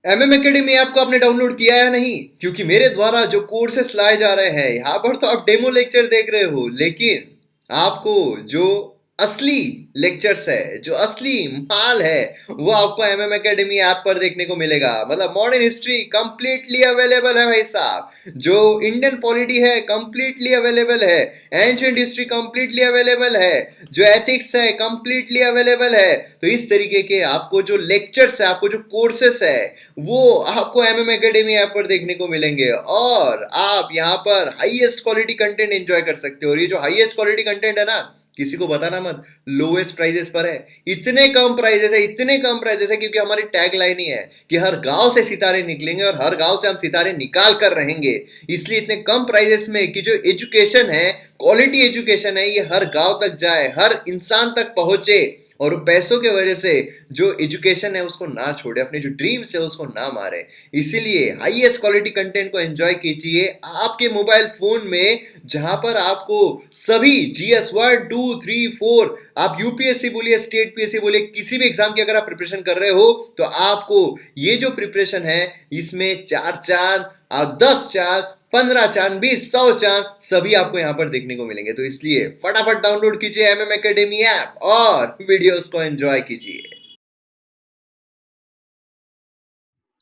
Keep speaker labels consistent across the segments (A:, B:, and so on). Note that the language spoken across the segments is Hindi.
A: एमएम एकेडमी ऐप को आपने डाउनलोड किया या नहीं? क्योंकि मेरे द्वारा जो कोर्सेस लाए जा रहे हैं यहाँ पर तो आप डेमो लेक्चर देख रहे हो, लेकिन आपको जो असली लेक्चर्स है, जो असली माल है, वो आपको एमएम एकेडमी ऐप पर देखने को मिलेगा। मतलब मॉडर्न हिस्ट्री कंप्लीटली अवेलेबल है भाई साहब, जो इंडियन पॉलिटी है कंप्लीटली अवेलेबल है, एंशियंट हिस्ट्री कंप्लीटली अवेलेबल है, जो एथिक्स है कंप्लीटली अवेलेबल है। तो इस तरीके के आपको जो लेक्चर्स है, आपको जो कोर्सेस है, वो आपको एमएम एकेडमी ऐप पर देखने को मिलेंगे और आप यहाँ पर हाईएस्ट क्वालिटी कंटेंट एंजॉय कर सकते हो। और ये जो हाईएस्ट क्वालिटी कंटेंट है ना, किसी को बताना मत, लोएस्ट प्राइजेस पर है। इतने कम प्राइजेस है, इतने कम प्राइजेस है, क्योंकि हमारी टैग लाइन ही है कि हर गांव से सितारे निकलेंगे और हर गांव से हम सितारे निकाल कर रहेंगे। इसलिए इतने कम प्राइजेस में कि जो एजुकेशन है, क्वालिटी एजुकेशन है, ये हर गांव तक जाए, हर इंसान तक पहुंचे और पैसों के वजह से जो एजुकेशन है उसको ना छोड़े, अपने जो ड्रीम्स है उसको ना मारे। इसीलिए हाईएस्ट क्वालिटी कंटेंट को एंजॉय कीजिए आपके मोबाइल फोन में, जहां पर आपको सभी जीएस 1 2 3 4, आप यूपीएससी बोलिए, स्टेट पीएससी बोलिए, किसी भी एग्जाम की अगर आप प्रिपरेशन कर रहे हो तो आपको ये जो प्रिपरेशन है इसमें 4 चांद, 10 चांद, 15 चांद, 20, 100 चांद सभी आपको यहाँ पर देखने को मिलेंगे। तो इसलिए फटाफट डाउनलोड कीजिए एमएम एकेडमी ऐप और वीडियोस को एंजॉय कीजिए।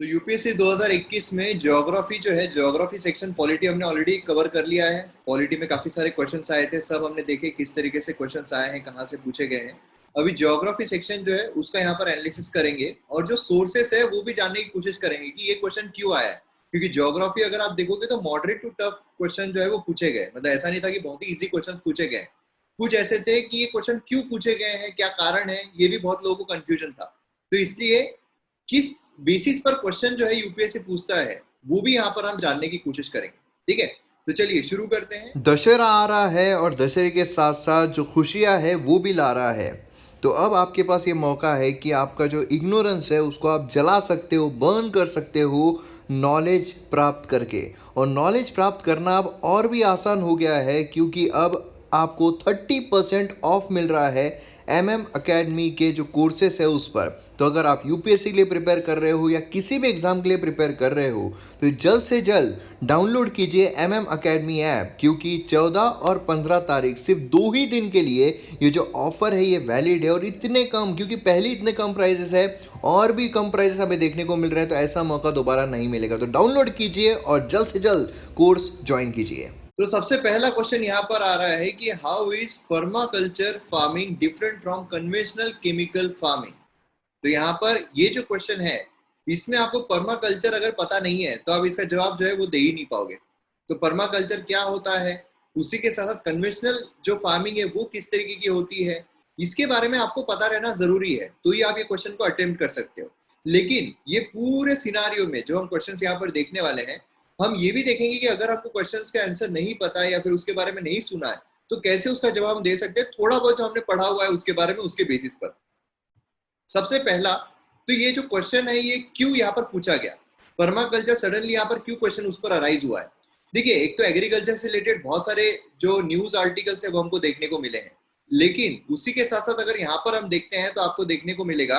A: तो यूपीएससी 2021 में ज्योग्राफी जो है, ज्योग्राफी सेक्शन पॉलिटी हमने ऑलरेडी कवर कर लिया है। पॉलिटी में काफी सारे क्वेश्चंस आए थे, सब हमने देखे किस तरीके से क्वेश्चंस आए हैं, कहाँ से पूछे गए हैं। अभी ज्योग्राफी सेक्शन जो है उसका यहाँ पर एनालिसिस करेंगे और जो सोर्सेस है वो भी जानने की कोशिश करेंगे कि ये क्वेश्चन क्यों आया है। क्योंकि ज्योग्राफी अगर आप देखोगे तो मॉडरेट टू टफ क्वेश्चन जो है वो पूछे गए, मतलब ऐसा नहीं था कि बहुत ही ईजी क्वेश्चन पूछे गए। कुछ ऐसे थे कि ये क्वेश्चन क्यों पूछे गए हैं, क्या कारण है, ये भी बहुत लोगों को कंफ्यूजन था। तो इसलिए किस बेसिस पर क्वेश्चन जो है यूपीएससी पूछता है वो भी यहाँ पर हम जानने की कोशिश करेंगे। ठीक है, तो चलिए शुरू करते हैं। दशहरा आ रहा है और दशहरे के साथ साथ जो खुशियाँ है वो भी ला रहा है। तो अब आपके पास ये मौका है कि आपका जो इग्नोरेंस है उसको आप जला सकते हो, बर्न कर सकते हो, नॉलेज प्राप्त करके। और नॉलेज प्राप्त करना अब और भी आसान हो गया है, क्योंकि अब आपको 30% ऑफ मिल रहा है एमएम अकेडमी के जो कोर्सेस है उस पर। तो अगर आप यूपीएससी के लिए प्रिपेयर कर रहे हो या किसी भी एग्ज़ाम के लिए प्रिपेयर कर रहे हो तो जल्द से जल्द डाउनलोड कीजिए एमएम अकेडमी ऐप, क्योंकि 14 और 15 तारीख सिर्फ 2 ही दिन के लिए ये जो ऑफर है ये वैलिड है। और इतने कम, क्योंकि पहले इतने कम प्राइजेस है और भी कम प्राइजेस हमें देखने को मिल रहे हैं, तो ऐसा मौका दोबारा नहीं मिलेगा। तो डाउनलोड कीजिए और जल्द से जल्द कोर्स ज्वाइन कीजिए। तो सबसे पहला क्वेश्चन यहाँ पर आ रहा है कि how is permaculture farming different from conventional chemical farming. तो यहाँ पर ये जो क्वेश्चन है इसमें आपको पर्माकल्चर अगर पता नहीं है तो आप इसका जवाब जो है वो दे ही नहीं पाओगे। तो पर्माकल्चर क्या होता है, उसी के साथ साथ कन्वेंशनल जो फार्मिंग है वो किस तरीके की होती है, इसके बारे में आपको पता रहना जरूरी है, तो ही आप ये क्वेश्चन को अटेम्प्ट कर सकते हो। लेकिन ये पूरे सिनारियो में जो हम क्वेश्चन यहाँ पर देखने वाले हैं, हम ये भी देखेंगे कि अगर आपको क्वेश्चन का आंसर नहीं पता है या फिर उसके बारे में नहीं सुना है तो कैसे उसका जवाब हम दे सकते हैं, थोड़ा बहुत जो हमने पढ़ा हुआ है उसके बारे में, उसके बेसिस पर। सबसे पहला तो ये जो क्वेश्चन है ये क्यों यहाँ पर पूछा गया, पर्माकल्चर सडनली यहाँ पर क्यों क्वेश्चन उस पर अराइज हुआ है। देखिए, एक तो एग्रीकल्चर से रिलेटेड बहुत सारे जो न्यूज आर्टिकल्स है वो हमको देखने को मिले हैं, लेकिन उसी के साथ साथ अगर यहाँ पर हम देखते हैं तो आपको देखने को मिलेगा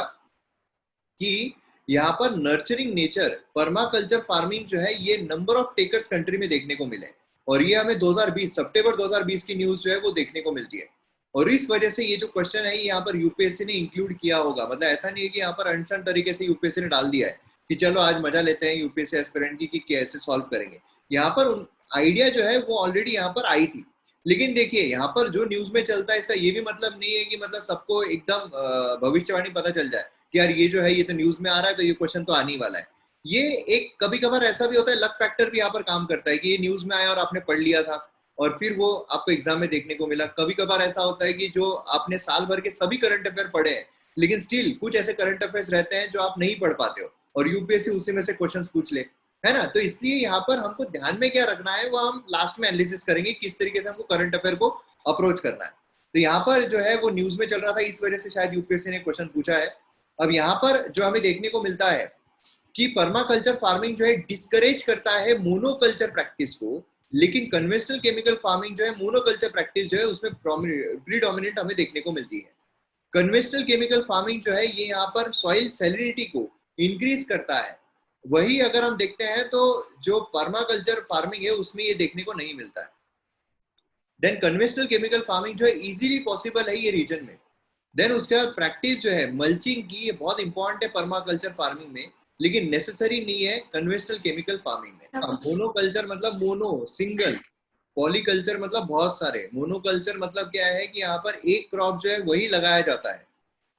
A: कि यहाँ पर नर्चरिंग नेचर पर्माकल्चर फार्मिंग जो है ये नंबर ऑफ टेकर्स कंट्री में देखने को मिले। और ये हमें 2020 सितंबर 2020 की न्यूज जो है वो देखने को मिलती है। और इस वजह से ये जो क्वेश्चन है यहाँ पर यूपीएससी ने इंक्लूड किया होगा, मतलब ऐसा नहीं है कि यहाँ पर अनसन तरीके से यूपीएससी ने डाल दिया है कि चलो आज मजा लेते हैं यूपीएससी एस्पिरेंट की कि कैसे सॉल्व करेंगे। यहाँ पर आइडिया जो है वो ऑलरेडी यहाँ पर आई थी। लेकिन देखिए, यहाँ पर जो न्यूज में चलता है इसका ये भी मतलब नहीं है कि मतलब सबको एकदम भविष्यवाणी पता चल जाए कि यार ये जो है ये तो न्यूज में आ रहा है तो ये क्वेश्चन तो आने वाला है। ये एक कभी कभार ऐसा भी होता है, लक फैक्टर भी यहाँ पर काम करता है कि ये न्यूज में आया और आपने पढ़ लिया था और फिर वो आपको एग्जाम में देखने को मिला। कभी कभार ऐसा होता है कि जो आपने साल भर के सभी करंट अफेयर पढ़े हैं, लेकिन स्टिल कुछ ऐसे करंट अफेयर्स रहते हैं जो आप नहीं पढ़ पाते हो और यूपीएससी उसी में से क्वेश्चन पूछ ले, है ना। तो इसलिए यहाँ पर हमको ध्यान में क्या रखना है वो हम लास्ट में एनालिसिस करेंगे, किस तरीके से हमको करंट अफेयर को अप्रोच करना है। तो यहाँ पर जो है वो न्यूज में चल रहा था, इस वजह से शायद यूपीएससी ने क्वेश्चन पूछा है। अब यहाँ पर जो हमें देखने को मिलता है कि पर्माकल्चर फार्मिंग जो है डिस्करेज करता है मोनोकल्चर प्रैक्टिस को, लेकिन कन्वेंशनल केमिकल फार्मिंग जो है मोनोकल्चर प्रैक्टिस जो है उसमें प्रीडोमिनेंट हमें देखने को मिलती है। कन्वेंशनल केमिकल फार्मिंग जो है ये यहाँ पर सॉइल सैलिनिटी को इंक्रीज करता है, वही अगर हम देखते हैं तो जो पर्माकल्चर फार्मिंग है उसमें ये देखने को नहीं मिलता है। देन कन्वेंशनल केमिकल फार्मिंग जो है इजीली पॉसिबल है ये रीजन में। देन उसके बाद प्रैक्टिस जो है मल्चिंग की, ये बहुत इंपॉर्टेंट है पर्माकल्चर फार्मिंग में, लेकिन नेसेसरी नहीं है कन्वेंशनल केमिकल फार्मिंग में। मोनोकल्चर मतलब मोनो सिंगल, पॉलीकल्चर मतलब बहुत सारे, मोनोकल्चर मतलब क्या है कि यहाँ पर एक क्रॉप जो है वही लगाया जाता है।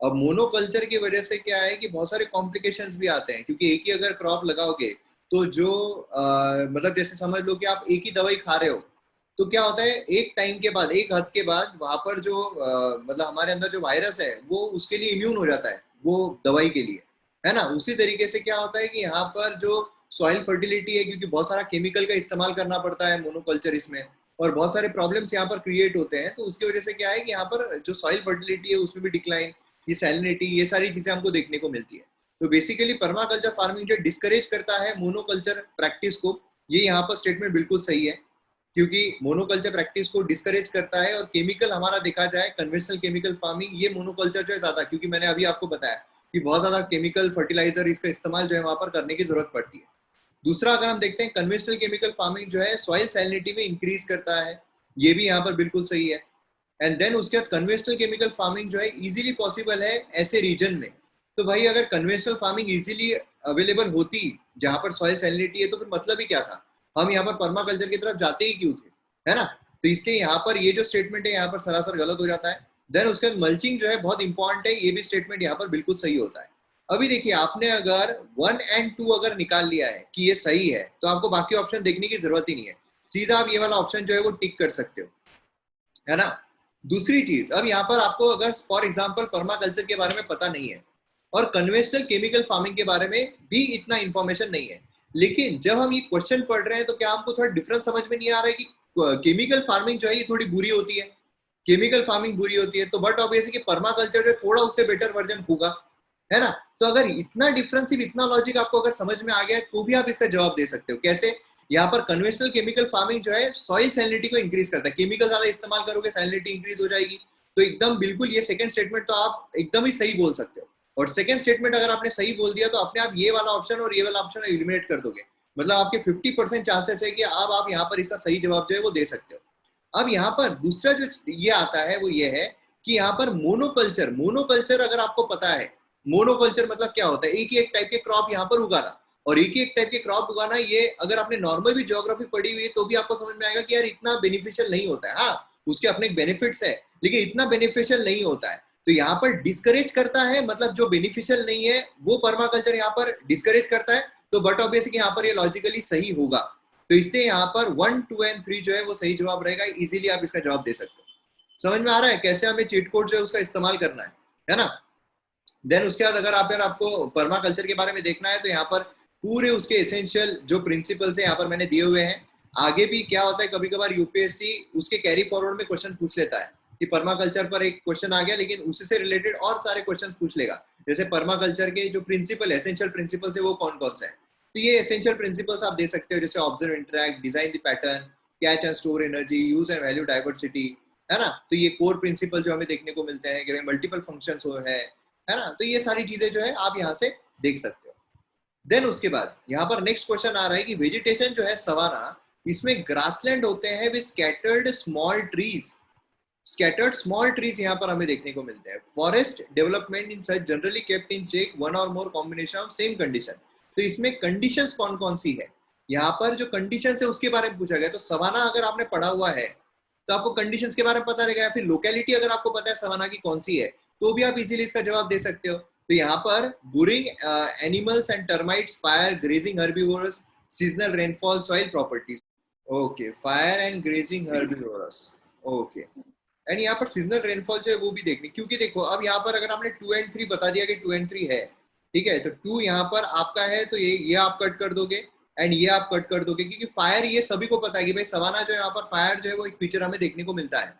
A: अब मोनोकल्चर की वजह से क्या है कि बहुत सारे कॉम्प्लिकेशंस भी आते हैं, क्योंकि एक ही अगर क्रॉप लगाओगे तो जो मतलब जैसे समझ लो कि आप एक ही दवाई खा रहे हो, तो क्या होता है एक टाइम के बाद, एक हद के बाद वहां पर जो मतलब हमारे अंदर जो वायरस है वो उसके लिए इम्यून हो जाता है वो दवाई के लिए, है ना। उसी तरीके से क्या होता है कि यहाँ पर जो सॉइल फर्टिलिटी है, क्योंकि बहुत सारा केमिकल का इस्तेमाल करना पड़ता है मोनोकल्चर इसमें, और बहुत सारे प्रॉब्लम्स यहाँ पर क्रिएट होते हैं, तो उसकी वजह से क्या है कि यहाँ पर जो सॉइल फर्टिलिटी है उसमें भी डिक्लाइन, ये सैलिनिटी, ये सारी चीजें हमको देखने को मिलती है। तो बेसिकली पर्माकल्चर फार्मिंग जो डिस्करेज करता है मोनोकल्चर प्रैक्टिस को, ये यहाँ पर स्टेटमेंट बिल्कुल सही है, क्योंकि मोनोकल्चर प्रैक्टिस को डिस्करेज करता है। और केमिकल हमारा देखा जाए कन्वेंशनल केमिकल फार्मिंग, ये मोनोकल्चर जो है ज्यादा, क्योंकि मैंने अभी आपको बताया कि बहुत ज्यादा केमिकल फर्टिलाइजर इसका इस्तेमाल जो है वहां पर करने की जरूरत पड़ती है। दूसरा अगर हम देखते हैं कन्वेंशनल केमिकल फार्मिंग जो है सॉइल सैलिनिटी में इंक्रीज करता है, ये भी यहाँ पर बिल्कुल सही है। एंड देन उसके बाद कन्वेंशनल केमिकल फार्मिंग जो है इजीली पॉसिबल है ऐसे रीजन में। तो भाई अगर कन्वेंशनल फार्मिंग इजीली अवेलेबल होती जहां पर सॉइल सैलिनिटी है, तो फिर मतलब ही क्या था, हम यहाँ पर पर्माकल्चर की तरफ जाते ही क्यों थे, है ना। तो इसलिए यहाँ पर ये जो स्टेटमेंट है यहाँ पर सरासर गलत हो जाता है। देन उसके बाद मल्चिंग जो है बहुत इंपॉर्टेंट है, ये भी स्टेटमेंट यहाँ पर बिल्कुल सही होता है। अभी देखिए आपने अगर 1 और 2 अगर निकाल लिया है कि ये सही है, तो आपको बाकी ऑप्शन देखने की जरूरत ही नहीं है, सीधा आप ये वाला ऑप्शन जो है वो टिक कर सकते हो, है ना। दूसरी चीज, अब यहाँ पर आपको अगर फॉर एग्जांपल पर्माकल्चर के बारे में पता नहीं है और कन्वेंशनल केमिकल फार्मिंग के बारे में भी इतना इंफॉर्मेशन नहीं है, लेकिन जब हम ये क्वेश्चन पढ़ रहे हैं तो क्या हमको थोड़ा डिफरेंस समझ में नहीं आ रहा है कि केमिकल फार्मिंग जो है ये थोड़ी बुरी होती है, केमिकल फार्मिंग बुरी होती है, तो बट ऑब्वियसली कि पर्माकल्चर जो थोड़ा उससे बेटर वर्जन होगा, है ना। तो अगर इतना डिफरेंस, इतना लॉजिक आपको अगर समझ में आ गया तो भी आप इसका जवाब दे सकते हो। कैसे? यहाँ पर कन्वेंशनल केमिकल फार्मिंग जो है सॉइल सैलिनिटी को इंक्रीज करता है, केमिकल ज्यादा इस्तेमाल करोगे सैलिनिटी इंक्रीज हो जाएगी। तो एकदम बिल्कुल ये सेकंड स्टेटमेंट तो आप एकदम ही सही बोल सकते हो। और सेकंड स्टेटमेंट अगर आपने सही बोल दिया तो अपने आप ये वाला ऑप्शन और ये वाला ऑप्शन एलिमिनेट कर दोगे, मतलब आपके 50% चांसेस है कि अब आप यहाँ पर इसका सही जवाब जो है वो दे सकते हो। अब यहाँ पर दूसरा जो ये आता है वो ये है कि यहाँ पर मोनोकल्चर, मोनोकल्चर अगर आपको पता है, मोनोकल्चर मतलब क्या होता है, एक ही एक टाइप के क्रॉप यहाँ पर उगाना, और एक ही एक टाइप के क्रॉप उगाना, ये अगर आपने नॉर्मल भी ज्योग्राफी पढ़ी हुई है तो भी आपको समझ में आएगा कि यार इतना बेनिफिशियल नहीं होता है। हाँ उसके अपने बेनिफिट्स है, लेकिन इतना बेनिफिशियल नहीं होता है। तो यहाँ पर डिस्करेज करता है, मतलब जो बेनिफिशियल नहीं है वो पर्माकल्चर यहाँ पर डिस्करेज करता है। तो बट ऑब्वियसली यहाँ पर ये लॉजिकली सही होगा, तो इससे यहाँ पर 1, 2 और 3 जो है वो सही जवाब रहेगा। इजीली आप इसका जवाब दे सकते हो। समझ में आ रहा है कैसे हमें चीट कोड जो है उसका इस्तेमाल करना है ना। देन उसके बाद अगर आप यार आपको पर्माकल्चर के बारे में देखना है तो यहाँ पर पूरे उसके एसेंशियल जो प्रिंसिपल्स है यहाँ पर मैंने दिए हुए हैं। आगे भी क्या होता है, कभी कभार यूपीएससी उसके कैरी फॉरवर्ड में क्वेश्चन पूछ लेता है कि पर्माकल्चर पर एक क्वेश्चन आ गया, लेकिन उसी से रिलेटेड और सारे क्वेश्चन पूछ लेगा। जैसे पर्माकल्चर के जो प्रिंसिपल एसेंशियल प्रिंसिपल्स है वो कौन कौन से हैं, तो ये एसेंशियल प्रिंसिपल्स आप दे सकते हो, जैसे observe, interact, design the pattern, catch and store energy, use and value diversity, है ना। तो ये कोर प्रिंसिपल जो हमें देखने को मिलते हैं कि मल्टीपल फंक्शंस हो है ना। तो ये सारी चीजें जो है आप यहाँ से देख सकते हो। देन उसके बाद यहाँ पर नेक्स्ट क्वेश्चन आ रहा है कि वेजिटेशन जो है सवाना, इसमें ग्रासलैंड होते हैं with scattered small trees, scattered small trees यहाँ पर हमें देखने को मिलते हैं। Forest development in such generally kept in check one और more combination of same condition. तो इसमें कंडीशंस कौन कौन सी है, यहाँ पर जो कंडीशंस है उसके बारे में पूछा गया। तो सवाना अगर आपने पढ़ा हुआ है तो आपको कंडीशंस के बारे में पता रहेगा, या फिर लोकेलिटी अगर आपको पता है सवाना की कौन सी है तो भी आप इजीली इसका जवाब दे सकते हो। तो यहाँ पर burrowing animals and termites, fire, grazing herbivores, seasonal rainfall, soil properties. Okay, fire and grazing herbivores, okay. And यहाँ पर सीजनल रेनफॉल जो है वो भी देखनी, क्योंकि देखो अब यहाँ पर अगर आपने 2 और 3 बता दिया कि 2 और 3 है, ठीक है, तो 2 यहाँ पर आपका है तो ये आप कट कर दोगे एंड ये आप कट कर दोगे, क्योंकि फायर ये सभी को पता है कि भाई सवाना जो है यहाँ पर फायर जो है वो एक फीचर हमें देखने को मिलता है,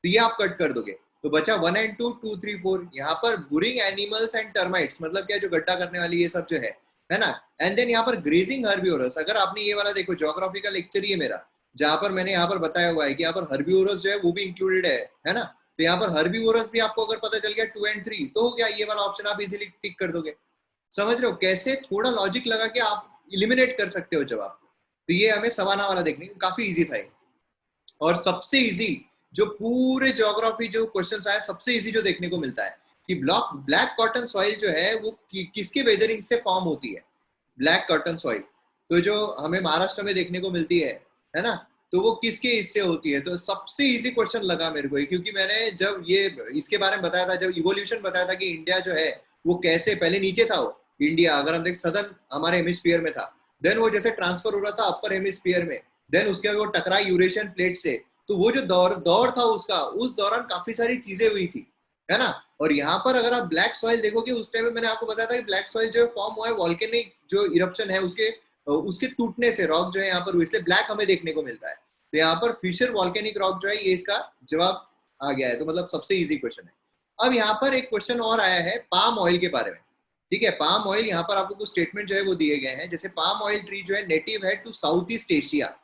A: तो ये आप कट कर दोगे। तो बचा 1 और 2, 2, 3, 4। यहाँ पर बुरिंग एनिमल्स एंड टर्माइट्स मतलब क्या, जो गड्ढा करने वाली ये सब जो है ना। एंड देन यहाँ पर ग्रेजिंग हर्बिवोरस, अगर आपने ये वाला देखो ज्योग्राफी का लेक्चर ही है मेरा, जहां पर मैंने यहाँ पर बताया हुआ है कि यहाँ पर हर्बिवोरस जो है वो भी इंक्लूडेड है ना। तो यहाँ पर हर्बिवोरस भी आपको अगर पता चल गया 2 और 3, तो क्या ये वाला ऑप्शन आप इजीली टिक कर दोगे। समझ रहे हो कैसे थोड़ा लॉजिक लगा के आप इलिमिनेट कर सकते हो जवाब। तो ये हमें सवाना वाला देखने को काफी इजी था ये। और सबसे इजी जो पूरे ज्योग्राफी जो क्वेश्चंस आए, सबसे इजी जो देखने को मिलता है कि ब्लैक कॉटन सॉइल जो है वो किसके वेदरिंग से फॉर्म होती है। ब्लैक कॉटन सॉइल तो जो हमें महाराष्ट्र में देखने को मिलती है ना, तो वो किसके इससे होती है। तो सबसे इजी क्वेश्चन लगा मेरे को, क्योंकि मैंने जब ये इसके बारे में बताया था, जब इवोल्यूशन बताया था कि इंडिया जो है वो कैसे पहले नीचे था, वो इंडिया अगर हम देख सदर्न हमारे हेमिस्फीयर में था, देन वो जैसे ट्रांसफर हो रहा था अपर हेमिस्फीयर में, देन उसके बाद वो टकरा यूरेशियन प्लेट से। तो वो जो दौर था उसका, उस दौरान काफी सारी चीजें हुई थी, है ना। और यहाँ पर अगर आप ब्लैक सॉइल देखोगे, उस टाइम में मैंने आपको बताया था कि ब्लैक सॉइल जो फॉर्म हुआ है वॉल्केनिक जो इरप्शन है उसके टूटने से रॉक जो है यहाँ पर हुई, इसलिए ब्लैक हमें देखने को मिलता है। तो यहाँ पर फिशर वॉल्केनिक रॉक जो है ये इसका जवाब आ गया है। तो मतलब सबसे इजी क्वेश्चन है। अब यहाँ पर एक क्वेश्चन और आया है पाम ऑयल के बारे में। ठीक है, पाम ऑयल, यहाँ पर आपको कुछ स्टेटमेंट जो है वो दिए गए हैं, जैसे पाम ऑयल ट्री जो है नेटिव है टू साउथ ईस्ट एशिया।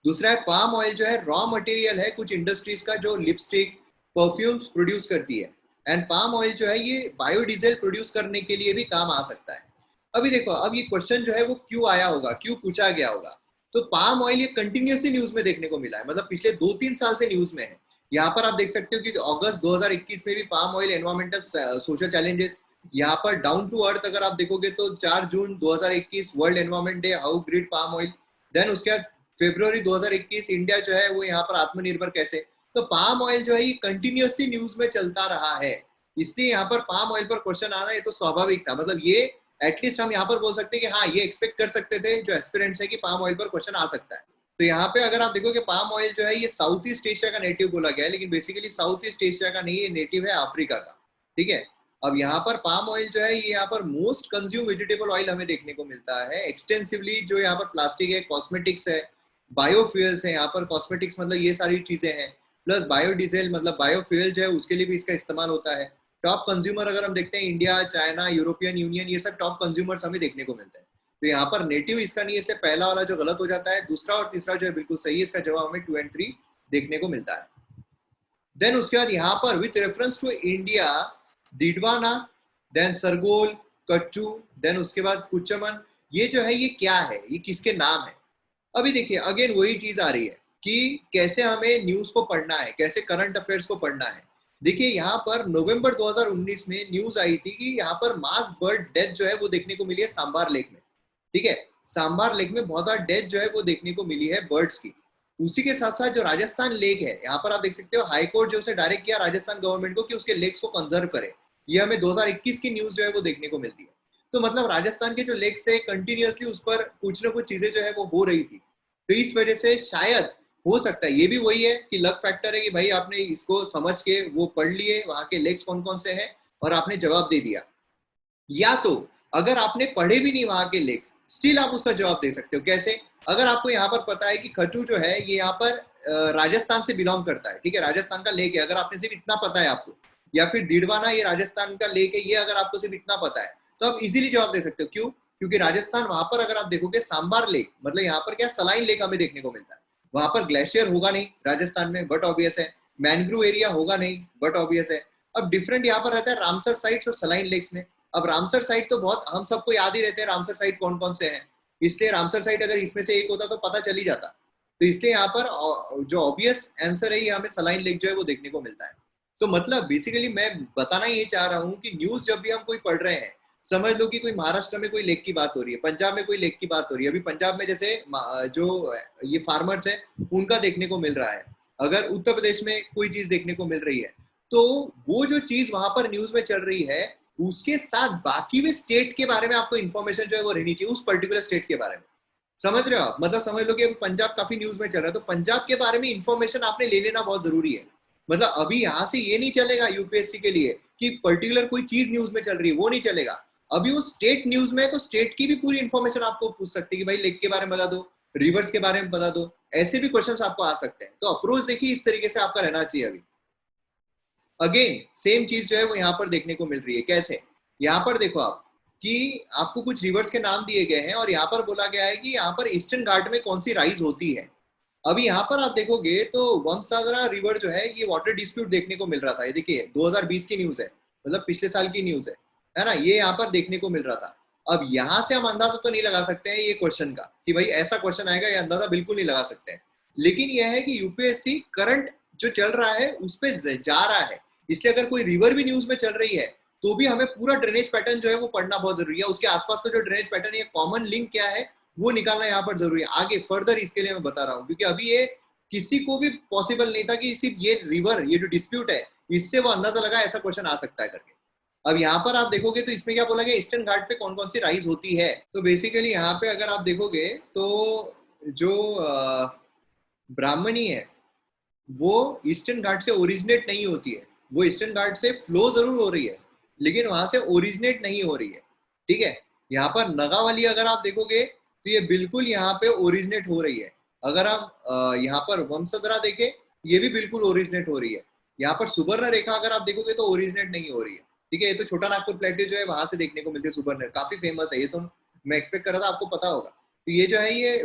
A: दूसरा है पाम ऑयल जो है रॉ मटेरियल है कुछ इंडस्ट्रीज का जो लिपस्टिक परफ्यूम्स प्रोड्यूस करती है। एंड पाम ऑयल जो है ये बायोडीजल प्रोड्यूस करने के लिए भी काम आ सकता है। अभी देखो, अब ये क्वेश्चन जो है वो क्यों आया होगा, क्यों पूछा गया होगा। तो पाम ऑयल ये कंटिन्यूसली न्यूज में देखने को मिला है, मतलब पिछले 2-3 साल से न्यूज में है। यहाँ पर आप देख सकते हो कि अगस्त 2021 में भी palm oil environmental social challenges. यहाँ पर डाउन टू अर्थ अगर आप देखोगे तो 4 June 2021 world environment day, how great palm oil. Then उसके बाद फरवरी 2021 इंडिया जो है वो यहाँ पर आत्मनिर्भर कैसे। तो पाम ऑयल जो है ये कंटिन्यूसली न्यूज में चलता रहा है, इसलिए यहाँ पर पाम ऑयल पर क्वेश्चन आना ये तो स्वाभाविक था। मतलब ये एटलीस्ट हम यहाँ पर बोल सकते हैं कि हाँ, ये एक्सपेक्ट कर सकते थे जो एस्पिरेंट्स है कि पाम ऑयल पर क्वेश्चन आ सकता है। तो यहाँ पे अगर आप देखोगे पाम ऑयल जो है ये साउथ ईस्ट एशिया का नेटिव बोला गया है, लेकिन बेसिकली साउथ ईस्ट एशिया का नहीं, ये नेटिव है अफ्रीका का। ठीक है, अब यहाँ पर पाम ऑयल जो है ये यहाँ पर मोस्ट कंज्यूम वेजिटेबल ऑयल हमें देखने को मिलता है एक्सटेंसिवली। जो यहाँ पर प्लास्टिक है, कॉस्मेटिक्स है, बायोफ्यूल्स है, यहाँ पर कॉस्मेटिक्स मतलब ये सारी चीजें हैं, प्लस बायोडीजल मतलब बायोफ्यूल जो है उसके लिए भी इसका इस्तेमाल होता है। टॉप कंज्यूमर अगर हम देखते हैं इंडिया, चाइना, यूरोपियन यूनियन, ये सब टॉप कंज्यूमर्स हमें देखने को मिलते हैं। तो यहाँ पर नेटिव इसका नहीं है, इसलिए पहला वाला जो गलत हो जाता है, दूसरा और तीसरा जो है बिल्कुल सही है। इसका जवाब हमें 2 और 3 देखने को मिलता है। देन उसके बाद यहाँ पर with reference to India Didwana, then Sargol, Kachchu, then उसके बाद कुचमन, ये जो है ये क्या है, ये किसके नाम है। अभी देखिए अगेन वही चीज आ रही है कि कैसे हमें न्यूज को पढ़ना है, कैसे करंट अफेयर्स को पढ़ना है। देखिए यहाँ पर नवंबर 2019 में न्यूज आई थी कि यहाँ पर मास बर्ड डेथ जो है वो देखने को मिली है सांबार लेक में। ठीक है, सांबार लेक में बहुत ज्यादा डेथ जो है वो देखने को मिली है बर्ड्स की। उसी के साथ साथ जो राजस्थान लेक है, यहाँ पर आप देख सकते हो हाईकोर्ट जो उसे डायरेक्ट किया राजस्थान गवर्नमेंट को कि उसके लेक्स को कंजर्व करे। ये हमें 2021 की न्यूज जो है वो देखने को मिलती है। तो मतलब राजस्थान के जो लेक्स है कंटिन्यूअसली उस पर कुछ ना कुछ चीजें जो है वो हो रही थी। तो इस वजह से शायद हो सकता है ये भी वही है कि लक फैक्टर है कि भाई आपने इसको समझ के वो पढ़ लिए वहां के लेक्स कौन कौन से हैं और आपने जवाब दे दिया। या तो अगर आपने पढ़े भी नहीं वहां के लेक्स, स्टिल आप उसका जवाब दे सकते हो। कैसे? अगर आपको यहाँ पर पता है कि खचू जो है ये यहाँ पर राजस्थान से बिलोंग करता है, ठीक है, राजस्थान का लेक है, अगर आपने सिर्फ इतना पता है आपको, या फिर दिडवाना ये राजस्थान का लेक है, ये अगर आपको सिर्फ इतना पता है, तो आप इजीली जवाब दे सकते हो। क्यों? क्योंकि राजस्थान वहां पर अगर आप देखोगे सांबार लेक, मतलब यहाँ पर क्या सलाइन लेक हमें देखने को मिलता है। वहां पर ग्लेशियर होगा नहीं राजस्थान में, बट ऑब्वियस है। मैनग्रोव एरिया होगा नहीं, बट ऑब्वियस है। अब डिफरेंट यहाँ पर रहता है रामसर साइट्स और सलाइन लेक्स में। अब रामसर साइट तो बहुत हम सबको याद ही रहते हैं रामसर साइट कौन कौन से हैं, इसलिए रामसर साइट अगर इसमें से एक होता तो पता चल ही जाता। तो इसलिए यहाँ पर जो ऑब्वियस आंसर है ये हमें सलाइन लेक जो है वो देखने को मिलता है। तो मतलब बेसिकली मैं बताना ये चाह रहा हूँ कि न्यूज जब भी हम कोई पढ़ रहे हैं, समझ लो कि कोई महाराष्ट्र में कोई लेक की बात हो रही है, पंजाब में कोई लेक की बात हो रही है। अभी पंजाब में जैसे जो ये फार्मर्स है उनका देखने को मिल रहा है, अगर उत्तर प्रदेश में कोई चीज देखने को मिल रही है, तो वो जो चीज वहां पर न्यूज में चल रही है उसके साथ बाकी भी स्टेट के बारे में आपको इन्फॉर्मेशन जो है वो रहनी चाहिए, उस पर्टिकुलर स्टेट के बारे में। समझ रहे हो आप? मतलब समझ लो कि पंजाब काफी न्यूज में चल रहा है, तो पंजाब के बारे में इंफॉर्मेशन आपने ले लेना बहुत जरूरी है। मतलब अभी यहाँ से ये नहीं चलेगा यूपीएससी के लिए कि पर्टिकुलर कोई चीज न्यूज में चल रही है, वो नहीं चलेगा। अभी वो स्टेट न्यूज में है तो स्टेट की भी पूरी इन्फॉर्मेशन आपको पूछ सकती है कि भाई लेक के बारे में बता दो, रिवर्स के बारे में बता दो, ऐसे भी क्वेश्चन आपको आ सकते हैं। तो अप्रोच देखिए इस तरीके से आपका रहना चाहिए। अभी अगेन सेम चीज जो है वो यहाँ पर देखने को मिल रही है। कैसे? यहाँ पर देखो आप कि आपको कुछ रिवर्स के नाम दिए गए हैं और यहाँ पर बोला गया है कि यहाँ पर ईस्टर्न घाट में कौन सी राइज होती है। अभी यहाँ पर आप देखोगे तो वंशधारा रिवर जो है ये वाटर डिस्प्यूट देखने को मिल रहा था। ये देखिए 2020 की न्यूज है, मतलब पिछले साल की न्यूज है ना, ये यहाँ पर देखने को मिल रहा था। अब यहाँ से हम अंदाजा तो नहीं लगा सकते हैं ये क्वेश्चन का कि भाई ऐसा क्वेश्चन आएगा, ये अंदाजा बिल्कुल नहीं लगा सकते हैं। लेकिन यह है कि यूपीएससी करंट जो चल रहा है उस पर जा रहा है, इसलिए अगर कोई रिवर भी न्यूज में चल रही है तो भी हमें पूरा ड्रेनेज पैटर्न जो है वो पढ़ना बहुत जरूरी है। उसके आसपास का जो ड्रेनेज पैटर्न है, कॉमन लिंक क्या है वो निकालना यहाँ पर जरूरी है। आगे फर्दर इसके लिए मैं बता रहा हूँ, क्योंकि अभी ये किसी को भी पॉसिबल नहीं था कि सिर्फ ये रिवर, ये जो डिस्प्यूट है, इससे वो अंदाजा लगा ऐसा क्वेश्चन आ सकता है करके। अब यहाँ पर आप देखोगे तो इसमें क्या बोला गया, ईस्टर्न घाट पे कौन कौन सी राइज होती है। तो बेसिकली यहाँ पे अगर आप देखोगे तो जो ब्राह्मणी है वो ईस्टर्न घाट से ओरिजिनेट नहीं होती है, वो ईस्टर्न घाट से फ्लो जरूर हो रही है लेकिन वहां से ओरिजिनेट नहीं हो रही है। ठीक है, यहाँ पर नगावाली अगर आप देखोगे तो ये बिल्कुल यहाँ पे ओरिजिनेट हो रही है। अगर हम यहाँ पर वंशधरा देखें, ये भी बिल्कुल ओरिजिनेट हो रही है। यहाँ पर सुवर्ण रेखा अगर आप देखोगे तो ओरिजिनेट नहीं हो रही है। ठीक है, ये तो छोटा नागपुर प्लेट्यू जो है वहां से देखने को मिलती है, सुवर्ण काफी फेमस है, ये तो मैं एक्सपेक्ट कर रहा था आपको पता होगा। तो ये जो है ये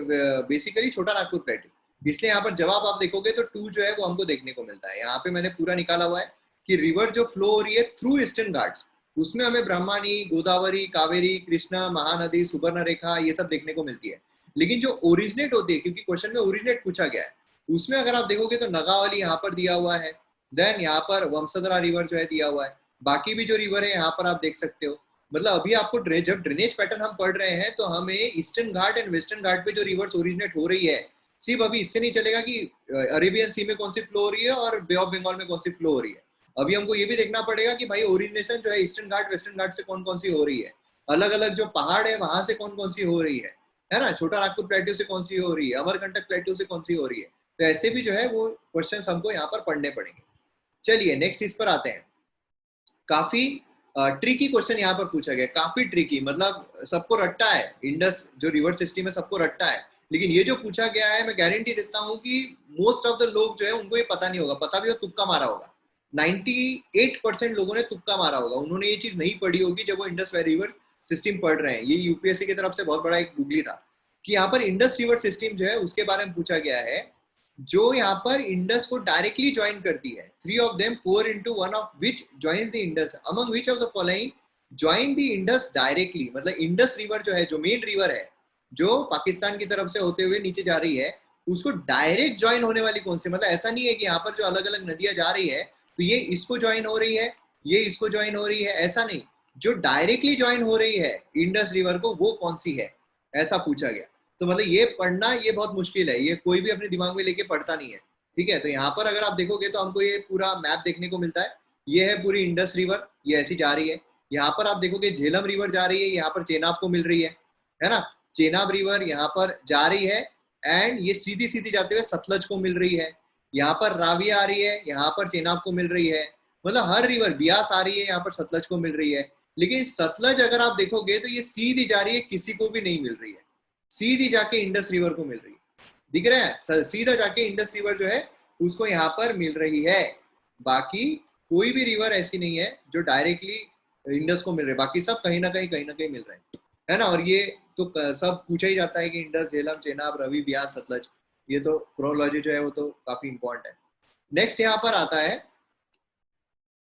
A: बेसिकली छोटा नागपुर प्लेट्यू, इसलिए यहाँ पर जवाब आप देखोगे तो 2 जो है वो हमको देखने को मिलता है। यहाँ पे मैंने पूरा निकाला हुआ है कि रिवर जो फ्लो हो रही है थ्रू ईस्टर्न घाट्स, उसमें हमें ब्रह्मणी, गोदावरी, कावेरी, कृष्णा, महानदी, सुवर्ण रेखा ये सब देखने को मिलती है। लेकिन जो ओरिजिनेट होती है, क्योंकि क्वेश्चन में ओरिजिनेट पूछा गया है, उसमें अगर आप देखोगे तो नगावली यहाँ पर दिया हुआ है, देन यहाँ पर वंशधरा रिवर जो है दिया हुआ है, बाकी भी जो रिवर है यहाँ पर आप देख सकते हो। मतलब अभी आपको जब ड्रेनेज पैटर्न हम पढ़ रहे हैं तो हमें ईस्टर्न घाट एंड वेस्टर्न घाट पे जो रिवर्स ओरिजिनेट हो रही है, सिर्फ अभी इससे नहीं चलेगा कि अरेबियन सी में कौन सी फ्लो हो रही है और बे ऑफ बंगाल में कौन सी फ्लो हो रही है। अभी हमको ये भी देखना पड़ेगा कि भाई ओरिजिनेशन जो है ईस्टर्न घाट वेस्टर्न घाट से कौन कौन सी हो रही है, अलग अलग जो पहाड़ है वहां से कौन कौन सी हो रही है ना, छोटा नागपुर प्लेट्यू से कौन सी हो रही है, अमरकंटक प्लेट्यू से कौन सी हो रही है। तो ऐसे भी जो है वो क्वेश्चन हमको यहाँ पर पढ़ने पड़ेंगे। चलिए नेक्स्ट इस पर आते हैं। काफी ट्रिकी क्वेश्चन यहाँ पर पूछा गया, काफी ट्रिकी, मतलब सबको रट्टा है, इंडस जो रिवर सिस्टम है सबको रट्टा है। लेकिन ये जो पूछा गया है मैं गारंटी देता हूँ कि मोस्ट ऑफ द लोग जो है उनको ये पता नहीं होगा, पता भी हो तुक्का मारा होगा। 98% लोगों ने तुक्का मारा होगा, उन्होंने ये चीज नहीं पढ़ी होगी जब वो इंडस रिवर सिस्टम पढ़ रहे हैं। ये यूपीएससी की तरफ से बहुत बड़ा एक गुगली था कि यहाँ पर इंडस रिवर सिस्टम जो है उसके बारे में पूछा गया है, जो यहाँ पर इंडस को डायरेक्टली ज्वाइन करती है। 3 of them pour into one of which joins the Indus, among which of the following join the Indus directly। मतलब इंडस रिवर जो है, जो मेन रिवर है जो पाकिस्तान की तरफ से होते हुए नीचे जा रही है, उसको डायरेक्ट ज्वाइन होने वाली कौन सी, मतलब ऐसा नहीं है कि यहाँ पर जो अलग अलग नदियां जा रही है तो ये इसको ज्वाइन हो रही है, ये इसको ज्वाइन हो रही है, ऐसा नहीं, जो डायरेक्टली ज्वाइन हो रही है इंडस रिवर को वो कौन सी है, ऐसा पूछा गया। तो मतलब ये पढ़ना ये बहुत मुश्किल है, ये कोई भी अपने दिमाग में लेके पढ़ता नहीं है। ठीक है, तो यहाँ पर अगर आप देखोगे तो हमको ये पूरा मैप देखने को मिलता है, ये है पूरी इंडस रिवर, ये ऐसी जा रही है। यहाँ पर आप देखोगे झेलम रिवर जा रही है, यहाँ पर चेनाब को मिल रही है ना, चेनाब रिवर यहाँ पर जा रही है एंड ये सीधी सीधी जाते हुए सतलज को मिल रही है। यहाँ पर रावी आ रही है, यहाँ पर चेनाब को मिल रही है, मतलब हर रिवर, बियास आ रही है, यहाँ पर सतलज को मिल रही है। लेकिन सतलज अगर आप देखोगे तो ये सीधी जा रही है, किसी को भी नहीं मिल रही है, सीधी जाके इंडस रिवर को मिल रही है, दिख रहा है, सीधा जाके इंडस रिवर जो है उसको यहाँ पर मिल रही है। बाकी कोई भी रिवर ऐसी नहीं है जो डायरेक्टली इंडस को मिल रही है, बाकी सब कहीं ना कहीं मिल रहे हैं, है ना। और ये तो सब पूछा ही जाता है कि इंडस, झेलम, चेनाब, रवि, ब्यास, सतलज, ये तो क्रोनोलॉजी जो है वो तो काफी इंपॉर्टेंट है। नेक्स्ट यहाँ पर आता है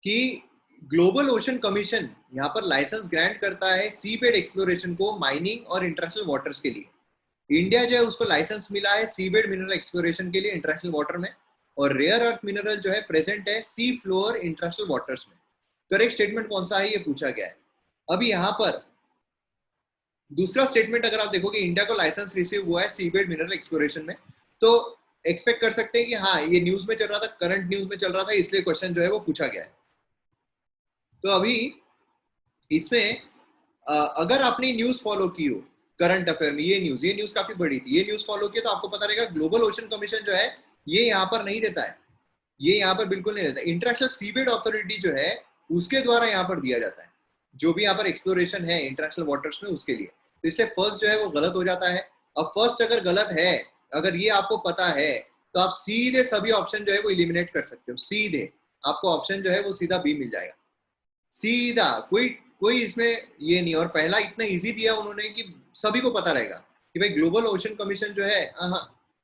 A: कि ग्लोबल ओशन कमीशन यहाँ पर लाइसेंस ग्रांट करता है सी बेड एक्सप्लोरेशन को माइनिंग और इंटरनेशनल वाटर्स के लिए। इंडिया जो है उसको लाइसेंस मिला है सी बेड मिनरल एक्सप्लोरेशन के लिए इंटरनेशनल वाटर में, और रेयर अर्थ मिनरल जो है प्रेजेंट है सी फ्लोर इंटरनेशनल वाटर्स में। करेक्ट स्टेटमेंट कौन सा है ये पूछा गया है। अभी यहाँ पर दूसरा स्टेटमेंट अगर आप देखोगे, इंडिया को लाइसेंस रिसीव हुआ है सी बेड मिनरल एक्सप्लोरेशन में, तो एक्सपेक्ट कर सकते हैं कि हाँ ये न्यूज में चल रहा था, करंट न्यूज में चल रहा था, इसलिए क्वेश्चन जो है वो पूछा गया है। तो अभी इसमें अगर आपने न्यूज फॉलो की हो करंट अफेयर में, ये न्यूज काफी बड़ी थी, ये न्यूज फॉलो किया तो आपको पता रहेगा ग्लोबल ओशन कमीशन जो है ये यहाँ पर नहीं देता है, ये यहाँ पर बिल्कुल नहीं देता। इंटरनेशनल सीबेड अथॉरिटी जो है उसके द्वारा यहाँ पर दिया जाता है, जो भी यहाँ पर एक्सप्लोरेशन है इंटरनेशनल वाटर्स में उसके लिए। तो इसलिए फर्स्ट जो है वो गलत हो जाता है। अब फर्स्ट अगर गलत है, अगर ये आपको पता है तो आप सीधे सभी ऑप्शन जो है वो इलिमिनेट कर सकते हो, सीधे आपको ऑप्शन जो है वो सीधा बी मिल जाएगा, सीधा, कोई इसमें ये नहीं। और पहला इतना इजी दिया उन्होंने कि सभी को पता रहेगा कि भाई ग्लोबल ओशन कमीशन जो है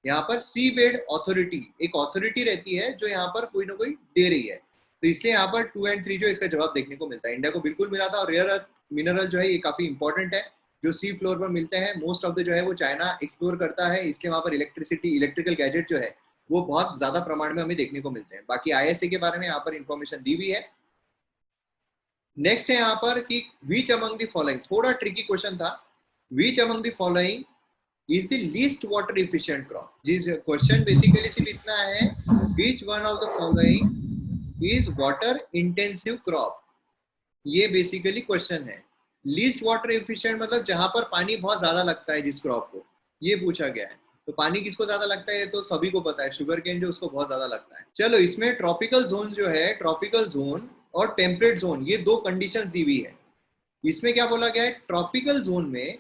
A: यहाँ पर सी बेड अथॉरिटी, एक अथॉरिटी रहती है जो यहाँ पर कोई ना कोई दे रही है। तो इसलिए यहाँ पर 2 और 3 जो इसका जवाब देखने को मिलता है। इंडिया को बिल्कुल मिला था। और रेयर अर्थ मिनरल जो है ये काफी इंपॉर्टेंट है, जो सी फ्लोर पर मिलते हैं, मोस्ट ऑफ द जो है वो चाइना एक्सप्लोर करता है, इसलिए वहां पर इलेक्ट्रिकल गैजेट जो है वो बहुत ज्यादा प्रमाण में हमें देखने को मिलते हैं। बाकी ISA के बारे में यहाँ पर इंफॉर्मेशन दी हुई है। नेक्स्ट है यहाँ पर कि विच अमंग द फॉलोइंग, थोड़ा ट्रिकी क्वेश्चन था, which among the following is the least water efficient crop. जिस क्वेश्चन बेसिकली सिर्फ इतना है, which one of the following is water intensive crop, ये बेसिकली क्वेश्चन है। लीस्ट वाटर एफिशिएंट मतलब जहां पर पानी बहुत ज्यादा लगता है जिस क्रॉप को, ये पूछा गया है। तो पानी किसको ज्यादा लगता है तो सभी को पता है, शुगर केन जो उसको बहुत ज्यादा लगता है। चलो इसमें ट्रॉपिकल जोन जो है, ट्रॉपिकल जोन और टेम्परेट जोन, ये दो कंडीशंस दी हुई है। इसमें क्या बोला गया है, ट्रॉपिकल जोन में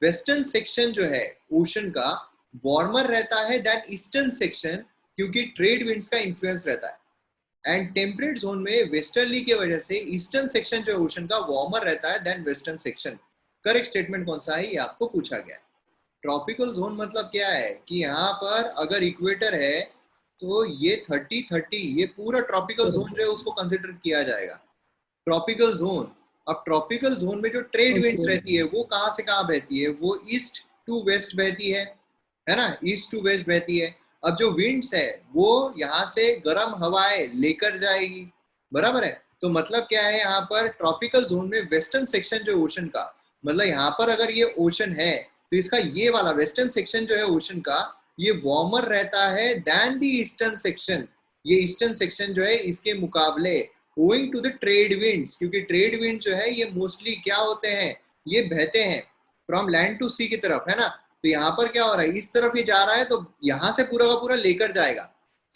A: वेस्टर्न सेक्शन जो है ओशन का वार्मर रहता है देन ईस्टर्न सेक्शन, क्योंकि ट्रेड विंड्स का इन्फ्लुएंस रहता है। एंड टेम्परेट जोन में वेस्टर्ली की वजह से ईस्टर्न सेक्शन जो ओशन का वार्मर रहता है then western section. Correct statement कौन सा है ये आपको पूछा गया है। ट्रॉपिकल जोन मतलब क्या है कि यहाँ पर अगर इक्वेटर है तो ये 30-30 ये पूरा ट्रॉपिकल जोन जो है उसको कंसिडर किया जाएगा ट्रॉपिकल जोन। अब ट्रॉपिकल जोन में जो ट्रेड विंड्स रहती है वो कहाँ से कहाँ बहती है, वो ईस्ट टू वेस्ट बहती है ना, ईस्ट टू वेस्ट बहती है। अब जो विंड्स है वो यहाँ से गर्म हवाएं लेकर जाएगी, बराबर है। तो मतलब क्या है, यहाँ पर ट्रॉपिकल जोन में वेस्टर्न सेक्शन जो ओशन का, मतलब यहाँ पर अगर ये ओशन है तो इसका ये वाला वेस्टर्न सेक्शन जो है ओशन का ये वार्मर रहता है देन द ईस्टर्न सेक्शन। ये ईस्टर्न सेक्शन जो है इसके मुकाबले owing to the trade winds, क्योंकि ट्रेड विंड जो है ये मोस्टली क्या होते हैं, ये बहते हैं फ्रॉम लैंड टू सी की तरफ, है ना। तो यहाँ पर क्या हो रहा है, इस तरफ ये जा रहा है तो यहाँ से पूरा का पूरा लेकर जाएगा,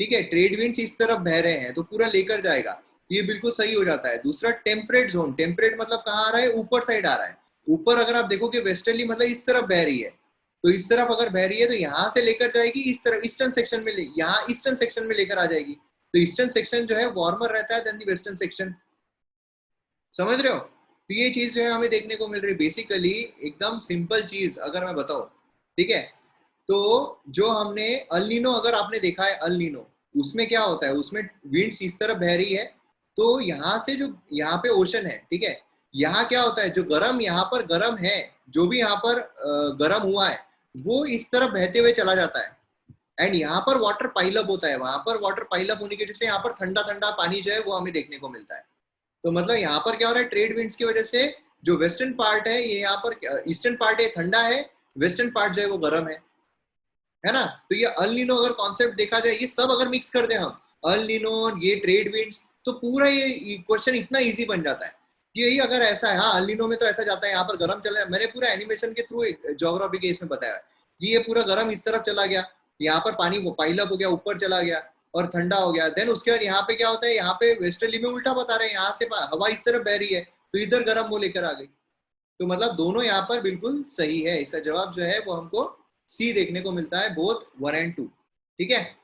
A: ठीक है। ट्रेड विंड्स इस तरफ बह रहे हैं तो पूरा लेकर जाएगा, तो ये बिल्कुल सही हो जाता है। दूसरा टेम्परेट जोन, टेम्परेट मतलब कहाँ आ रहा है, ऊपर साइड आ रहा है। ऊपर अगर आप देखो कि वेस्टर्ली मतलब इस तरफ बह रही है, तो इस तरफ अगर बह रही है तो यहाँ से लेकर जाएगी इस तरफ ईस्टर्न सेक्शन में, यहाँ ईस्टर्न सेक्शन में लेकर आ जाएगी। तो ईस्टर्न सेक्शन जो है वार्मर रहता है देन द वेस्टर्न सेक्शन, समझ रहे हो। तो ये चीज जो है हमें देखने को मिल रही है बेसिकली, एकदम सिंपल चीज अगर मैं बताऊं, ठीक है। तो जो हमने अल नीनो अगर आपने देखा है अल नीनो, उसमें क्या होता है, उसमें विंड्स इस तरफ बह रही है तो यहाँ से जो यहाँ पे ओशन है, ठीक है, यहाँ क्या होता है, जो गर्म यहाँ पर गर्म है, जो भी यहाँ पर गर्म हुआ है वो इस तरफ बहते हुए चला जाता है। एंड यहाँ पर वाटर पाइलअप होता है, वहां पर वाटर पाइलअप होने की वजह से यहाँ पर ठंडा ठंडा पानी जो है वो हमें देखने को मिलता है। तो मतलब यहाँ पर क्या हो रहा है, ट्रेड विंड्स की वजह से जो वेस्टर्न पार्ट है ये यहाँ पर, ईस्टर्न पार्ट है ठंडा है, वेस्टर्न पार्ट जो है वो गर्म है ना। तो ये अल नीनो अगर कॉन्सेप्ट देखा जाए, ये सब अगर मिक्स कर दे हम, अल नीनो ये ट्रेड विंड्स, तो पूरा ये क्वेश्चन इतना इजी बन जाता है कि यही अगर ऐसा है, हाँ अल नीनो में तो ऐसा जाता है, यहाँ पर गर्म चला, मैंने पूरा एनिमेशन के थ्रू ज्योग्राफी के इसमें बताया कि ये पूरा गर्म इस तरफ चला गया, यहाँ पर पानी वो पाइलअप हो गया, ऊपर चला गया और ठंडा हो गया। देन उसके बाद यहाँ पे क्या होता है, यहाँ पे वेस्टर्ली में उल्टा बता रहे हैं, यहाँ से हवा इस तरफ बह रही है तो इधर गर्म वो लेकर आ गई। तो मतलब दोनों यहाँ पर बिल्कुल सही है, इसका जवाब जो है वो हमको सी देखने को मिलता है, बोथ 1 और 2, ठीक है।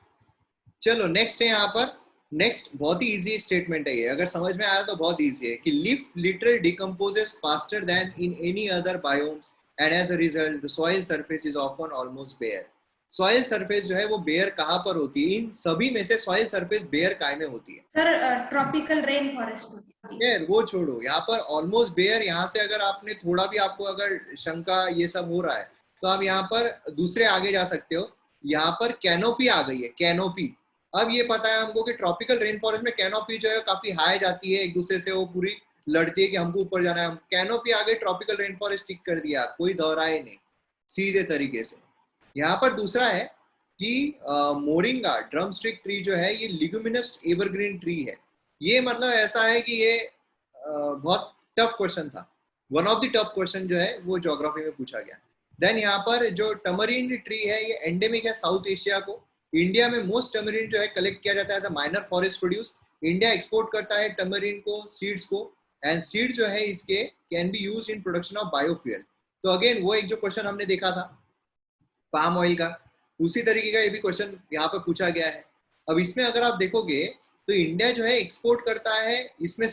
A: चलो नेक्स्ट है यहाँ पर, नेक्स्ट बहुत ही इजी स्टेटमेंट है ये, अगर समझ में आया तो बहुत इजी है कि leaf literally decomposes faster than in any other biomes and as a result the soil surface is often almost bare. Soil surface जो है वो बेयर कहाँ पर होती है, इन सभी में से सॉइल सरफेस बेयर काय में होती है
B: सर, ट्रॉपिकल रेन फॉरेस्ट।
A: यार वो छोड़ो, यहाँ पर ऑलमोस्ट बेयर, यहाँ से अगर आपने थोड़ा भी आपको अगर शंका ये सब हो रहा है तो आप यहाँ पर दूसरे आगे जा सकते हो। यहाँ पर कैनोपी आ गई है, कैनोपी। अब ये पता है हमको कि ट्रॉपिकल रेन फॉरेस्ट में कैनोपी जो है काफी हाई जाती है, एक दूसरे से वो पूरी लड़ती है कि हमको ऊपर जाना है। हम कैनोपी आगे ट्रॉपिकल रेन फॉरेस्ट टिक कर दिया, कोई दोहराए नहीं, सीधे तरीके से। यहाँ पर दूसरा है कि मोरिंगा ड्रम स्टिक ट्री जो है ये लिगुमिनस एवरग्रीन ट्री है। ये मतलब ऐसा है कि ये बहुत टफ क्वेश्चन था, one of the tough question जो है वो ज्योग्राफी में पूछा गया। देन यहाँ पर जो टमरिन ट्री है ये एंडेमिक है साउथ एशिया को। इंडिया में मोस्ट टमरिन जो है कलेक्ट किया जाता है as a minor forest produce. India export करता है टमरिन को, सीड्स को, एंड सीड जो है इसके can be use in production of biofuel. तो अगेन वो एक जो क्वेश्चन हमने देखा था पाम ऑयल का, उसी तरीके का ये भी क्वेश्चन यहाँ पर पूछा गया है। अब इसमें अगर आप देखोगे तो इंडिया जो है एक्सपोर्ट करता है, इसमें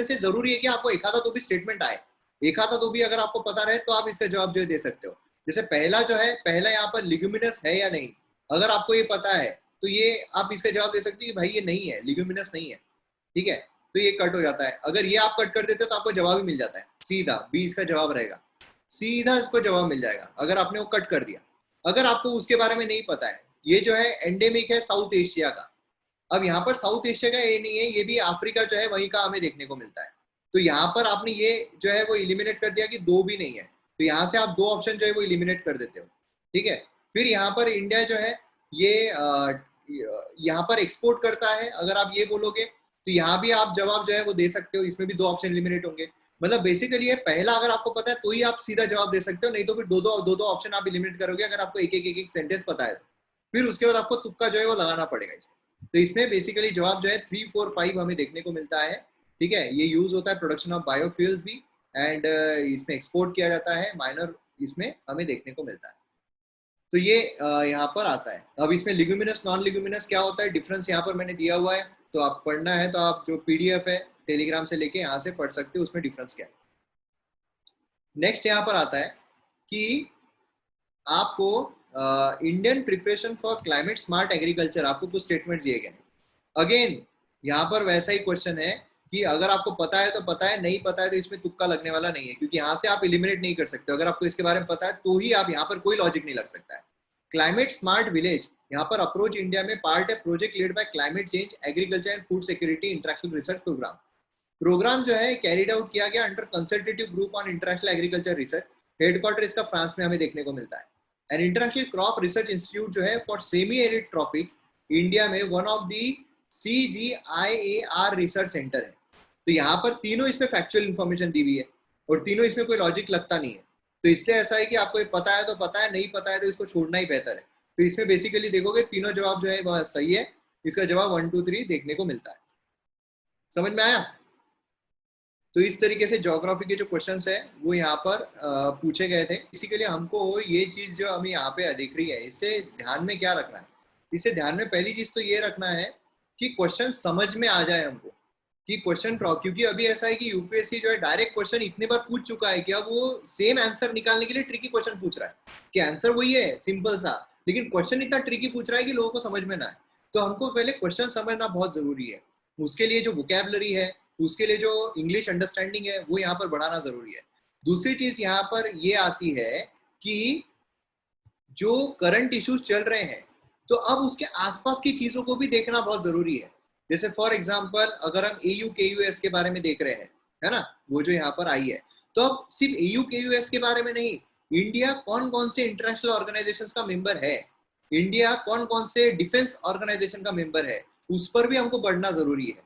A: से जरूरी है कि आपको एक आधा तो भी स्टेटमेंट आए, एक आधा तो भी अगर आपको पता रहे तो आप इसका जवाब जो है दे सकते हो। जैसे पहला जो है, पहला यहाँ पर लिग्यूमिनस है या नहीं, अगर आपको ये पता है तो ये आप इसका जवाब दे सकते हो कि भाई ये नहीं है, लिग्यूमिनस नहीं है, ठीक है। तो ये कट हो जाता है, अगर ये आप कट कर देते हो तो आपको जवाब ही मिल जाता है सीधा, बी इसका जवाब रहेगा। सीधा इसको जवाब मिल जाएगा अगर आपने वो कट कर दिया। अगर आपको उसके बारे में नहीं पता है, ये जो है एंडेमिक है साउथ एशिया का। अब यहाँ पर साउथ एशिया का ये नहीं है, ये भी अफ्रीका जो है वहीं का हमें देखने को मिलता है। तो यहाँ पर आपने ये जो है वो इलिमिनेट कर दिया कि दो भी नहीं है, तो यहाँ से आप दो ऑप्शन जो है वो इलिमिनेट कर देते हो, ठीक है। फिर यहाँ पर इंडिया जो है ये यहाँ पर एक्सपोर्ट करता है, अगर आप ये बोलोगे तो यहाँ भी आप जवाब जो है वो दे सकते हो, इसमें भी दो ऑप्शन इलिमिनेट होंगे। मतलब बेसिकली ये पहला अगर आपको पता है तो ही आप सीधा जवाब दे सकते हो, नहीं तो फिर दो ऑप्शन आप इलिमिनेट करोगे अगर आपको एक सेंटेंस पता है तो। फिर उसके बाद आपको तुक्का जो है वो लगाना पड़ेगा इसमें। तो इसमें बेसिकली जवाब जो है 3, 4, 5 हमें देखने को मिलता है, ठीक है। ये यूज होता है प्रोडक्शन ऑफ बायोफ्यूल्स भी, एंड इसमें एक्सपोर्ट किया जाता है, माइनर इसमें हमें देखने को मिलता है। तो ये यहाँ पर आता है। अब इसमें लिग्यूमिनस नॉन लिग्यूमिनस क्या होता है, डिफरेंस यहाँ पर मैंने दिया हुआ है, तो आप पढ़ना है तो आप जो पीडीएफ है टेलीग्राम से लेके यहाँ से पढ़ सकते हो, उसमें डिफरेंस क्या है। नेक्स्ट यहाँ पर आता है कि आपको Indian preparation for climate smart agriculture, आपको कुछ स्टेटमेंट दिए गए। अगेन यहाँ पर वैसा ही क्वेश्चन है कि अगर आपको पता है तो पता है, नहीं पता है तो इसमें तुक्का लगने वाला नहीं है, क्योंकि यहाँ से आप एलिमिनेट नहीं कर सकते। अगर आपको इसके बारे में पता है तो ही आप यहाँ पर कोई लॉजिक नहीं लग सकता है। क्लाइमेट स्मार्ट विलेज, यहाँ पर अप्रोच इंडिया में पार्ट है project led by climate change agriculture and food security international research program जो है कैरिड आउट किया गया under consultative group on international agriculture research. Headquarter इसका फ्रांस में हमें देखने को मिलता है। And international crop research institute जो है for semi arid tropics, India में one of the CGIAR research centre है। तो यहाँ पर तीनों इसमें फैक्चुअल इंफॉर्मेशन दी हुई है और तीनों इसमें कोई लॉजिक लगता नहीं है। तो इसलिए ऐसा है कि आपको पता है तो पता है, नहीं पता है तो इसको छोड़ना ही बेहतर है। तो इसमें बेसिकली देखोगे तीनों जवाब जो है वह सही है, इसका जवाब 1, 2, 3 देखने को मिलता है। समझ में आया? तो इस तरीके से ज्योग्राफी के जो क्वेश्चंस है वो यहाँ पर पूछे गए थे। इसी लिए हमको ये चीज जो हमें यहाँ पे दिख रही है, इससे ध्यान में क्या रखना है, इससे ध्यान में पहली चीज तो ये रखना है कि क्वेश्चन समझ में आ जाए हमको कि क्वेश्चन, क्योंकि अभी ऐसा है कि यूपीएससी जो है डायरेक्ट क्वेश्चन इतने बार पूछ चुका है कि अब वो सेम आंसर निकालने के लिए ट्रिकी क्वेश्चन पूछ रहा है कि आंसर वही है सिंपल सा, लेकिन क्वेश्चन इतना ट्रिकी पूछ रहा है कि लोगों को समझ में ना आए। तो हमको पहले क्वेश्चन समझना बहुत जरूरी है, उसके लिए जो वोकैबुलरी है, उसके लिए जो इंग्लिश अंडरस्टैंडिंग है वो यहाँ पर बढ़ाना जरूरी है। दूसरी चीज यहाँ पर ये आती है कि जो करंट इश्यूज चल रहे हैं तो अब उसके आसपास की चीजों को भी देखना बहुत जरूरी है। जैसे फॉर एग्जांपल अगर हम AU KUS के बारे में देख रहे हैं, है ना, वो जो यहाँ पर आई है, तो अब सिर्फ AU KUS के बारे में नहीं, इंडिया कौन कौन से इंटरनेशनल ऑर्गेनाइजेशंस का मेंबर है, इंडिया कौन कौन से डिफेंस ऑर्गेनाइजेशन का मेंबर है, उस पर भी हमको बढ़ना जरूरी है,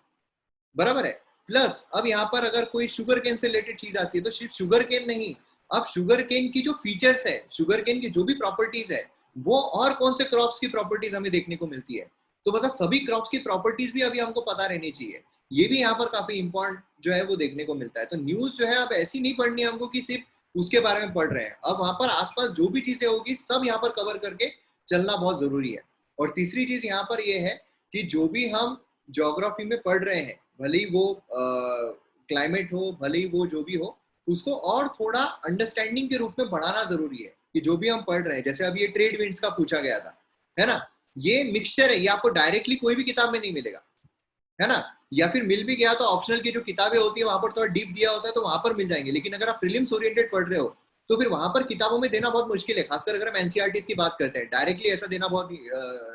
A: बराबर है। प्लस अब यहाँ पर अगर कोई शुगर केन से रिलेटेड चीज आती है तो सिर्फ शुगर केन नहीं, अब शुगर केन की जो फीचर्स है, शुगर केन की जो भी प्रॉपर्टीज है, वो और कौन से क्रॉप्स की प्रॉपर्टीज हमें देखने को मिलती है। तो मतलब सभी क्रॉप्स की प्रॉपर्टीज भी अभी हमको पता रहनी चाहिए, ये भी यहाँ पर काफी इंपॉर्टेंट जो है वो देखने को मिलता है। तो न्यूज जो है अब ऐसी नहीं पढ़नी है हमको कि सिर्फ उसके बारे में पढ़ रहे हैं, अब वहां पर आसपास जो भी चीजें होगी सब यहाँ पर कवर करके चलना बहुत जरूरी है। और तीसरी चीज यहाँ पर ये है कि जो भी हम ज्योग्राफी में पढ़ रहे हैं, भले ही वो क्लाइमेट हो, भले ही वो जो भी हो, उसको और थोड़ा अंडरस्टैंडिंग के रूप में बढ़ाना जरूरी है कि जो भी हम पढ़ रहे हैं। जैसे अभी ये ट्रेड विंड्स का पूछा गया था, है ना, ये मिक्सचर है, ये आपको डायरेक्टली कोई भी किताब में नहीं मिलेगा, है ना, या फिर मिल भी गया तो ऑप्शनल की जो किताबें होती है वहां पर थोड़ा डीप दिया होता है तो वहां पर मिल जाएंगे। लेकिन अगर आप प्रीलिम्स ओरिएंटेड पढ़ रहे हो तो फिर वहां पर किताबों में देना बहुत मुश्किल है, खासकर अगर हम एनसीईआरटीज की बात करते हैं, डायरेक्टली ऐसा देना बहुत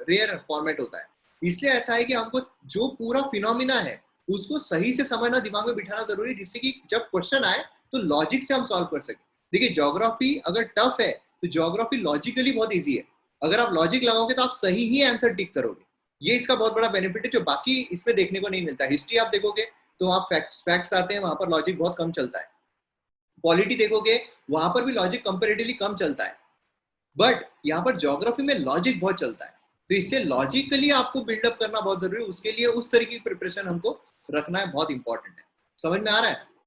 A: रेयर फॉर्मेट होता है। इसलिए ऐसा है कि हमको जो पूरा फिनोमिना है उसको सही से समझना, दिमाग में बिठाना जरूरी है, जिससे कि जब क्वेश्चन आए तो लॉजिक से हम सॉल्व कर सके। देखिए ज्योग्राफी अगर टफ है तो ज्योग्राफी लॉजिकली बहुत ईजी है, अगर आप लॉजिक लगाओगे तो आप सही ही आंसर टिक करोगे, ये इसका बहुत बड़ा बेनिफिट है जो बाकी इसमें देखने को नहीं मिलता। हिस्ट्री आप देखोगे तो वहां फैक्ट्स आते हैं, वहां पर लॉजिक बहुत कम चलता है। पॉलिटी देखोगे वहां पर भी लॉजिक कंपैरेटिवली कम चलता है, बट यहाँ पर ज्योग्राफी में लॉजिक बहुत चलता है। तो इससे लॉजिकली आपको बिल्डअप करना बहुत जरूरी है, उसके लिए उस तरीके की प्रिपरेशन हमको रखना है, बहुत इंपॉर्टेंट है। समझ में आ रहा है?